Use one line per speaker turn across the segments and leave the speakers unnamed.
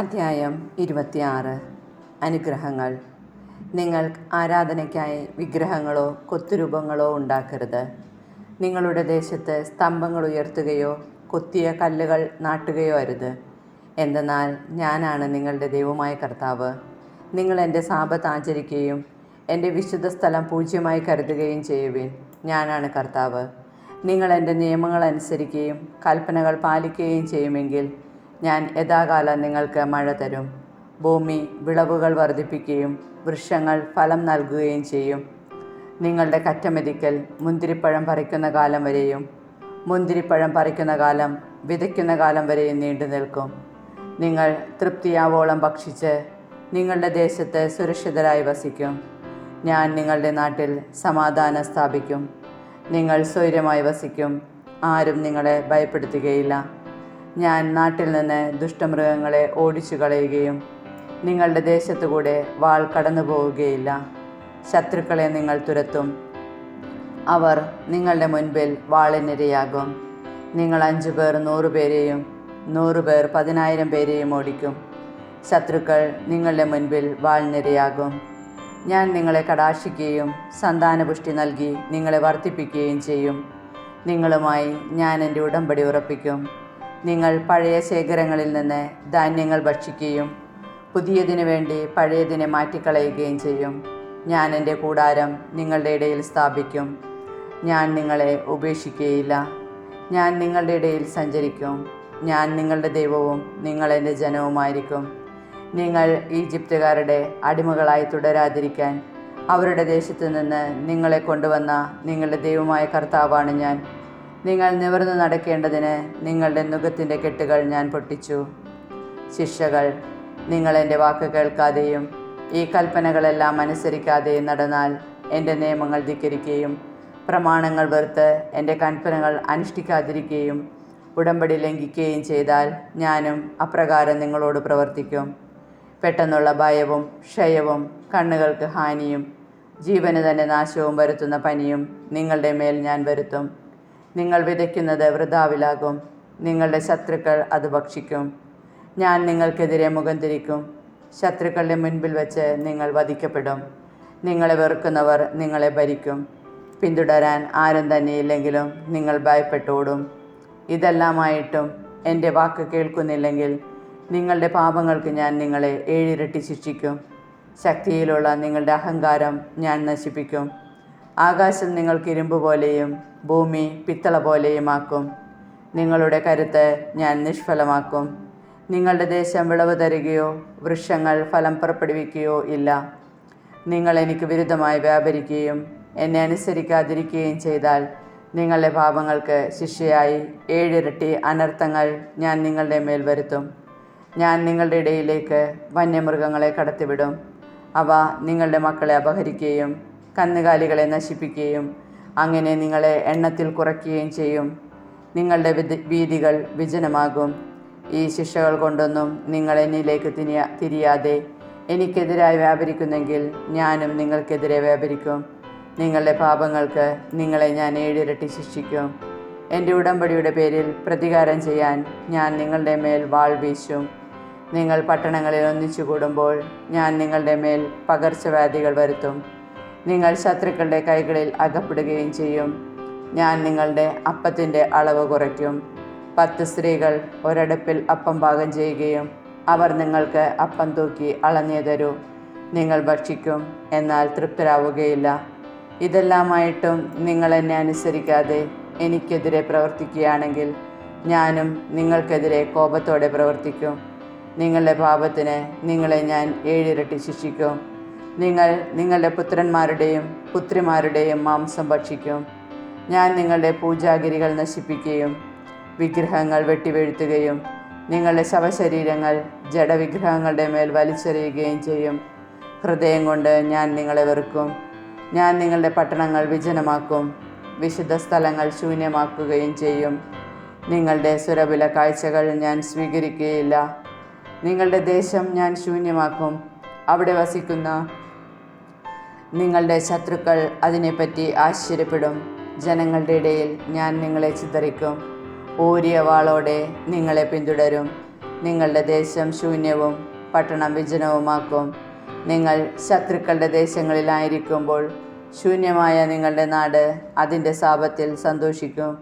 അധ്യായം 26. അനുഗ്രഹങ്ങൾ. നിങ്ങൾ ആരാധനയ്ക്കായി വിഗ്രഹങ്ങളോ കൊത്തുരൂപങ്ങളോ ഉണ്ടാക്കരുത്. നിങ്ങളുടെ ദേശത്ത് സ്തംഭങ്ങൾ ഉയർത്തുകയോ കൊത്തിയ കല്ലുകൾ നാട്ടുകയോ അരുത്. എന്തെന്നാൽ ഞാനാണ് നിങ്ങളുടെ ദൈവമായ കർത്താവ്. നിങ്ങൾ എൻ്റെ സാബത്ത് ആചരിക്കുകയും എൻ്റെ വിശുദ്ധ സ്ഥലം പൂജ്യമായി കരുതുകയും ചെയ്യുവിൻ. ഞാനാണ് കർത്താവ്. നിങ്ങൾ എൻ്റെ നിയമങ്ങൾ അനുസരിക്കുകയും കൽപ്പനകൾ പാലിക്കുകയും ചെയ്യുമെങ്കിൽ ഞാൻ യഥാകാലം നിങ്ങൾക്ക് മഴ തരും. ഭൂമി വിളവുകൾ വർദ്ധിപ്പിക്കുകയും വൃക്ഷങ്ങൾ ഫലം നൽകുകയും ചെയ്യും. നിങ്ങളുടെ കറ്റമെതിക്കൽ മുന്തിരിപ്പഴം പറിക്കുന്ന കാലം വരെയും മുന്തിരിപ്പഴം പറിക്കുന്ന കാലം വിതയ്ക്കുന്ന കാലം വരെയും നീണ്ടു നിൽക്കും. നിങ്ങൾ തൃപ്തിയാവോളം ഭക്ഷിച്ച് നിങ്ങളുടെ ദേശത്ത് സുരക്ഷിതരായി വസിക്കും. ഞാൻ നിങ്ങളുടെ നാട്ടിൽ സമാധാനം സ്ഥാപിക്കും. നിങ്ങൾ സ്വൈര്യമായി വസിക്കും. ആരും നിങ്ങളെ ഭയപ്പെടുത്തുകയില്ല. ഞാൻ നാട്ടിൽ നിന്ന് ദുഷ്ടമൃഗങ്ങളെ ഓടിച്ചു കളയുകയും നിങ്ങളുടെ ദേശത്തുകൂടെ വാൾ കടന്നു പോവുകയില്ല. ശത്രുക്കളെ നിങ്ങൾ തുരത്തും. അവർ നിങ്ങളുടെ മുൻപിൽ വാളിനിരയാകും. നിങ്ങൾ 5 പേർ 100 പേരെയും 100 പേർ 10,000 പേരെയും ഓടിക്കും. ശത്രുക്കൾ നിങ്ങളുടെ മുൻപിൽ വാളിനിരയാകും. ഞാൻ നിങ്ങളെ കടാക്ഷിക്കുകയും സന്താനപുഷ്ടി നൽകി നിങ്ങളെ വർദ്ധിപ്പിക്കുകയും ചെയ്യും. നിങ്ങളുമായി ഞാൻ എൻ്റെ ഉടമ്പടി ഉറപ്പിക്കും. നിങ്ങൾ പഴയ ശേഖരങ്ങളിൽ നിന്ന് ധാന്യങ്ങൾ ഭക്ഷിക്കുകയും പുതിയതിനു വേണ്ടി പഴയതിനെ മാറ്റിക്കളയുകയും ചെയ്യും. ഞാൻ എൻ്റെ കൂടാരം നിങ്ങളുടെ ഇടയിൽ സ്ഥാപിക്കും. ഞാൻ നിങ്ങളെ ഉപേക്ഷിക്കുകയില്ല. ഞാൻ നിങ്ങളുടെ ഇടയിൽ സഞ്ചരിക്കും. ഞാൻ നിങ്ങളുടെ ദൈവവും നിങ്ങൾ എൻ്റെ ജനവുമായിരിക്കും. നിങ്ങൾ ഈജിപ്തുകാരുടെ അടിമകളായി തുടരാതിരിക്കാൻ അവരുടെ ദേശത്തു നിന്ന് നിങ്ങളെ കൊണ്ടുവന്ന നിങ്ങളുടെ ദൈവമായ കർത്താവാണ് ഞാൻ. നിങ്ങൾ നിവർന്നു നടക്കേണ്ടതിന് നിങ്ങളുടെ നുകത്തിൻ്റെ കെട്ടുകൾ ഞാൻ പൊട്ടിച്ചു. ശിക്ഷകൾ. നിങ്ങൾ എൻ്റെ വാക്ക് കേൾക്കാതെയും ഈ കൽപ്പനകളെല്ലാം അനുസരിക്കാതെയും നടന്നാൽ, എൻ്റെ നിയമങ്ങൾ ധിക്കരിക്കുകയും പ്രമാണങ്ങൾ വെറുത്ത് എൻ്റെ കൽപ്പനകൾ അനുഷ്ഠിക്കാതിരിക്കുകയും ഉടമ്പടി ലംഘിക്കുകയും ചെയ്താൽ ഞാനും അപ്രകാരം നിങ്ങളോട് പ്രവർത്തിക്കും. പെട്ടെന്നുള്ള ഭയവും ക്ഷയവും കണ്ണുകൾക്ക് ഹാനിയും ജീവന് തന്നെ നാശവും വരുത്തുന്ന പനിയും നിങ്ങളുടെ മേൽ ഞാൻ വരുത്തും. നിങ്ങൾ വിതയ്ക്കുന്നത് വൃഥാവിലാകും. നിങ്ങളുടെ ശത്രുക്കൾ അത് ഭക്ഷിക്കും. ഞാൻ നിങ്ങൾക്കെതിരെ മുഖം തിരിക്കും. ശത്രുക്കളുടെ മുൻപിൽ വെച്ച് നിങ്ങൾ വധിക്കപ്പെടും. നിങ്ങളെ വെറുക്കുന്നവർ നിങ്ങളെ ഭരിക്കും. പിന്തുടരാൻ ആരും തന്നെയില്ലെങ്കിലും നിങ്ങൾ ഭയപ്പെട്ടോടും. ഇതെല്ലാമായിട്ടും എൻ്റെ വാക്ക് കേൾക്കുന്നില്ലെങ്കിൽ നിങ്ങളുടെ പാപങ്ങൾക്ക് ഞാൻ നിങ്ങളെ 7 ഇരട്ടി ശിക്ഷിക്കും. ശക്തിയിലുള്ള നിങ്ങളുടെ അഹങ്കാരം ഞാൻ നശിപ്പിക്കും. ആകാശം നിങ്ങൾക്ക് ഇരുമ്പ് പോലെയും ഭൂമി പിത്തള പോലെയുമാക്കും. നിങ്ങളുടെ കരുത്ത് ഞാൻ നിഷ്ഫലമാക്കും. നിങ്ങളുടെ ദേശം വിളവ് തരികയോ വൃക്ഷങ്ങൾ ഫലം പുറപ്പെടുവിക്കുകയോ ഇല്ല. നിങ്ങൾ എനിക്ക് വിരുദ്ധമായി വ്യാപരിക്കുകയും എന്നെ അനുസരിക്കാതിരിക്കുകയും ചെയ്താൽ നിങ്ങളുടെ പാപങ്ങൾക്ക് ശിക്ഷയായി 7 ഇരട്ടി അനർത്ഥങ്ങൾ ഞാൻ നിങ്ങളുടെ മേൽ വരുത്തും. ഞാൻ നിങ്ങളുടെ ഇടയിലേക്ക് വന്യമൃഗങ്ങളെ കടത്തിവിടും. അവ നിങ്ങളുടെ മക്കളെ അപഹരിക്കുകയും കന്നുകാലികളെ നശിപ്പിക്കുകയും അങ്ങനെ നിങ്ങളെ എണ്ണത്തിൽ കുറയ്ക്കുകയും ചെയ്യും. നിങ്ങളുടെ വീഥികൾ വിജനമാകും. ഈ ശിക്ഷകൾ കൊണ്ടൊന്നും നിങ്ങൾ എന്നിലേക്ക് തിരിയാതെ എനിക്കെതിരായി വ്യാപരിക്കുന്നെങ്കിൽ ഞാനും നിങ്ങൾക്കെതിരെ വ്യാപരിക്കും. നിങ്ങളുടെ പാപങ്ങൾക്ക് നിങ്ങളെ ഞാൻ 7 ഇരട്ടി ശിക്ഷിക്കും. എൻ്റെ ഉടമ്പടിയുടെ പേരിൽ പ്രതികാരം ചെയ്യാൻ ഞാൻ നിങ്ങളുടെ മേൽ വാൾ വീശും. നിങ്ങൾ പട്ടണങ്ങളിൽ ഒന്നിച്ചു കൂടുമ്പോൾ ഞാൻ നിങ്ങളുടെ മേൽ പകർച്ചവ്യാധികൾ വരുത്തും. നിങ്ങൾ ശത്രുക്കളുടെ കൈകളിൽ അകപ്പെടുകയും ചെയ്യും. ഞാൻ നിങ്ങളുടെ അപ്പത്തിൻ്റെ അളവ് കുറയ്ക്കും. 10 സ്ത്രീകൾ ഒരടുപ്പിൽ അപ്പം പാകം ചെയ്യുകയും അവർ നിങ്ങൾക്ക് അപ്പം തൂക്കി അളന്നേ തരൂ. നിങ്ങൾ ഭക്ഷിക്കും, എന്നാൽ തൃപ്തരാവുകയില്ല. ഇതെല്ലാമായിട്ടും നിങ്ങൾ എന്നെ അനുസരിക്കാതെ എനിക്കെതിരെ പ്രവർത്തിക്കുകയാണെങ്കിൽ ഞാനും നിങ്ങൾക്കെതിരെ കോപത്തോടെ പ്രവർത്തിക്കും. നിങ്ങളുടെ പാപത്തിന് നിങ്ങളെ ഞാൻ 7 ഇരട്ടി ശിക്ഷിക്കും. നിങ്ങൾ നിങ്ങളുടെ പുത്രന്മാരുടെയും പുത്രിമാരുടെയും മാംസം ഭക്ഷിക്കും. ഞാൻ നിങ്ങളുടെ പൂജാഗിരികൾ നശിപ്പിക്കുകയും വിഗ്രഹങ്ങൾ വെട്ടിവീഴ്ത്തുകയും നിങ്ങളുടെ ശവശരീരങ്ങൾ ജഡവിഗ്രഹങ്ങളുടെ മേൽ വലിച്ചെറിയുകയും ചെയ്യും. ഹൃദയം കൊണ്ട് ഞാൻ നിങ്ങളെ വെറുക്കും. ഞാൻ നിങ്ങളുടെ പട്ടണങ്ങൾ വിജനമാക്കും. വിശുദ്ധ സ്ഥലങ്ങൾ ശൂന്യമാക്കുകയും ചെയ്യും. നിങ്ങളുടെ സുരഭില കാഴ്ചകൾ ഞാൻ സ്വീകരിക്കുകയില്ല. നിങ്ങളുടെ ദേശം ഞാൻ ശൂന്യമാക്കും. അവിടെ വസിക്കുന്ന നിങ്ങളുടെ ശത്രുക്കൾ അതിനെപ്പറ്റി ആശ്ചര്യപ്പെടും. ജനങ്ങളുടെ ഇടയിൽ ഞാൻ നിങ്ങളെ ചിതറിക്കും. ഊരിയ വാളോടെ നിങ്ങളെ പിന്തുടരും. നിങ്ങളുടെ ദേശം ശൂന്യവും പട്ടണം വിജനവുമാക്കും. നിങ്ങൾ ശത്രുക്കളുടെ ദേശങ്ങളിലായിരിക്കുമ്പോൾ ശൂന്യമായ നിങ്ങളുടെ നാട് അതിൻ്റെ സാപത്തിൽ സന്തോഷിക്കും.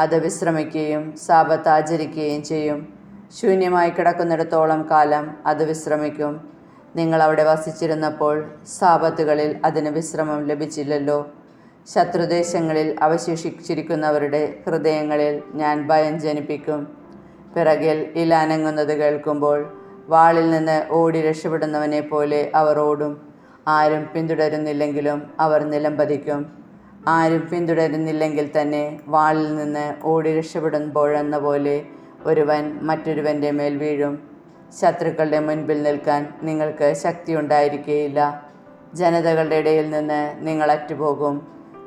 അത് വിശ്രമിക്കുകയും സാപത്ത് ആചരിക്കുകയും ചെയ്യും. ശൂന്യമായി കിടക്കുന്നിടത്തോളം കാലം അത് വിശ്രമിക്കും. നിങ്ങൾ അവിടെ വസിച്ചിരുന്നപ്പോൾ സാപത്തുകളിൽ അതിന് വിശ്രമം ലഭിച്ചില്ലല്ലോ. ശത്രുദേശങ്ങളിൽ അവശേഷിച്ചിരിക്കുന്നവരുടെ ഹൃദയങ്ങളിൽ ഞാൻ ഭയം ജനിപ്പിക്കും. പിറകിൽ ഇല അനങ്ങുന്നത് കേൾക്കുമ്പോൾ വാളിൽ നിന്ന് ഓടി രക്ഷപ്പെടുന്നവനെ പോലെ അവർ ഓടും. ആരും പിന്തുടരുന്നില്ലെങ്കിലും അവർ നിലംപതിക്കും. ആരും പിന്തുടരുന്നില്ലെങ്കിൽ തന്നെ വാളിൽ നിന്ന് ഓടി രക്ഷപ്പെടുമ്പോഴെന്ന പോലെ ഒരുവൻ മറ്റൊരുവൻ്റെ മേൽ വീഴും. ശത്രുക്കളുടെ മുൻപിൽ നിൽക്കാൻ നിങ്ങൾക്ക് ശക്തിയുണ്ടായിരിക്കുകയില്ല. ജനതകളുടെ ഇടയിൽ നിന്ന് നിങ്ങൾ അറ്റുപോകും.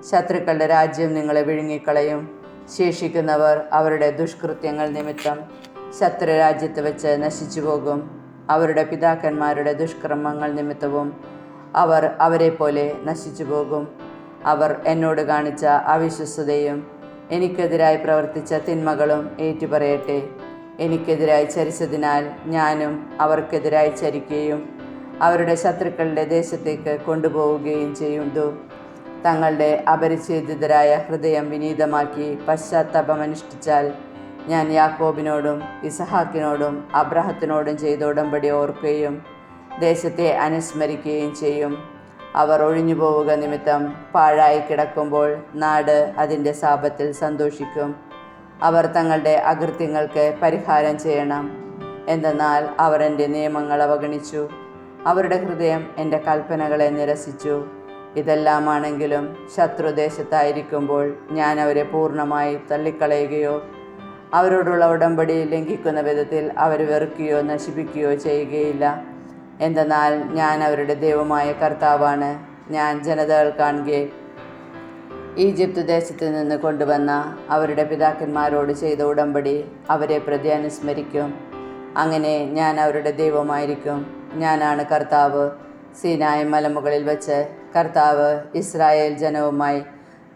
ശത്രുക്കളുടെ രാജ്യം നിങ്ങളെ വിഴുങ്ങിക്കളയും. ശേഷിക്കുന്നവർ അവരുടെ ദുഷ്കൃത്യങ്ങൾ നിമിത്തം ശത്രുരാജ്യത്ത് വെച്ച് നശിച്ചു പോകും. അവരുടെ പിതാക്കന്മാരുടെ ദുഷ്കർമ്മങ്ങൾ നിമിത്തവും അവർ അവരെപ്പോലെ നശിച്ചു പോകും. അവർ എന്നോട് കാണിച്ച അവിശ്വസ്തതയും എനിക്കെതിരായി പ്രവർത്തിച്ച തിന്മകളും ഏറ്റുപറയട്ടെ. എനിക്കെതിരായി ചരിച്ചതിനാൽ ഞാനും അവർക്കെതിരായി ചരിക്കുകയും അവരുടെ ശത്രുക്കളുടെ ദേശത്തേക്ക് കൊണ്ടുപോവുകയും ചെയ്യുന്നു. തങ്ങളുടെ അപരിച്ഛേദിതരായ ഹൃദയം വിനീതമാക്കി പശ്ചാത്താപമനുഷ്ഠിച്ചാൽ ഞാൻ യാക്കോബിനോടും ഇസഹാക്കിനോടും അബ്രാഹത്തിനോടും ചെയ്ത ഉടമ്പടി ഓർക്കുകയും ദേശത്തെ അനുസ്മരിക്കുകയും ചെയ്യും. അവർ ഒഴിഞ്ഞു പോവുക നിമിത്തം പാഴായി കിടക്കുമ്പോൾ നാട് അതിൻ്റെ സാപത്തിൽ സന്തോഷിക്കും. അവർ തങ്ങളുടെ അകൃത്യങ്ങൾക്ക് പരിഹാരം ചെയ്യണം. എന്തെന്നാൽ അവർ എൻ്റെ നിയമങ്ങൾ അവഗണിച്ചു. അവരുടെ ഹൃദയം എൻ്റെ കൽപ്പനകളെ നിരസിച്ചു. ഇതെല്ലാമാണെങ്കിലും ശത്രുദേശത്തായിരിക്കുമ്പോൾ ഞാൻ അവരെ പൂർണ്ണമായി തള്ളിക്കളയുകയോ അവരോടുള്ള ഉടമ്പടി ലംഘിക്കുന്ന വിധത്തിൽ അവരെ വെറുക്കുകയോ നശിപ്പിക്കുകയോ ചെയ്യുകയില്ല. എന്തെന്നാൽ ഞാൻ അവരുടെ ദൈവമായ കർത്താവാണ്. ഞാൻ ജനതകൾ കാണുകെ ഈജിപ്ത് ദേശത്ത് നിന്ന് കൊണ്ടുവന്ന അവരുടെ പിതാക്കന്മാരോട് ചെയ്ത ഉടമ്പടി അവരെ പ്രതി അനുസ്മരിക്കും. അങ്ങനെ ഞാൻ അവരുടെ ദൈവമായിരിക്കും. ഞാനാണ് കർത്താവ്. സീനായി മലമുകളിൽ വച്ച് കർത്താവ് ഇസ്രായേൽ ജനവുമായി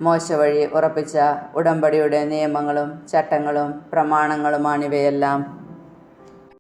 മോശ വഴി ഉറപ്പിച്ച ഉടമ്പടിയുടെ നിയമങ്ങളും ചട്ടങ്ങളും പ്രമാണങ്ങളുമാണിവയെല്ലാം.